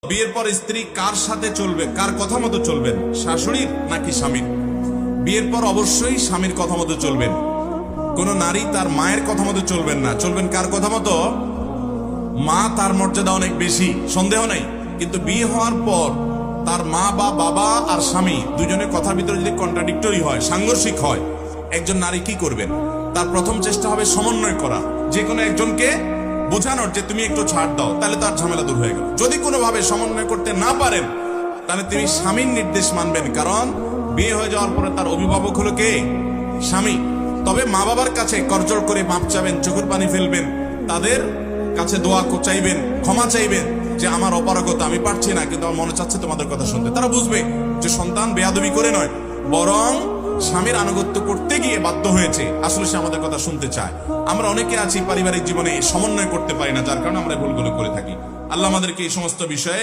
বিয়ের পর স্ত্রী কার সাথে চলবে, কার কথা মতো চলবেন, শাশুড়ির নাকি স্বামীর? বিয়ের পর অবশ্যই স্বামীর কথা মতো চলবেন। কোন নারী তার মায়ের কথা মতো চলবেন না, চলবেন কার কথা মতো? মা তার মর্যাদা অনেক বেশি, সন্দেহ নেই, কিন্তু বিয়ে হওয়ার পর তার মা বা বাবা আর স্বামী দুজনের কথার ভিতরে যদি কন্ট্রাডিক্টরি হয়, সাংঘর্ষিক হয়, একজন নারী কি করবেন? তার প্রথম চেষ্টা হবে সমন্বয় করা, যে কোনো একজনকে বোঝানোর যে তুমি একটু ছাড় দাও, তাহলে তার ঝামেলা দূর হয়ে গেল। যদি কোনোভাবে সমন্বয় করতে না পারেন, তাহলে তিনি স্বামীর নির্দেশ মানবেন, কারণ বিয়ে হয়ে যাওয়ার পরে তার অভিভাবক হলো কে? স্বামী। তবে মা বাবার কাছে করজোড় করে মাপ চাবেন, চোখের পানি ফেলবেন, তাদের কাছে দোয়া চাইবেন, ক্ষমা চাইবেন যে আমার অপারগতা, আমি পারছি না, কিন্তু আমার মনে চাচ্ছে তোমাদের কথা শুনতে। তারা বুঝবে যে সন্তান বেয়াদবি করে নয়, বরং স্বামীর আনুগত্য করতে গিয়ে বাধ্য হয়েছে, আসলে সে আমাদের কথা শুনতে চায়। আমরা অনেকে আছি পারিবারিক জীবনে সমন্বয় করতে পারি না, যার কারণে আমরা ভুলগুলো করে থাকি। আল্লাহ আমাদেরকে এই সমস্ত বিষয়ে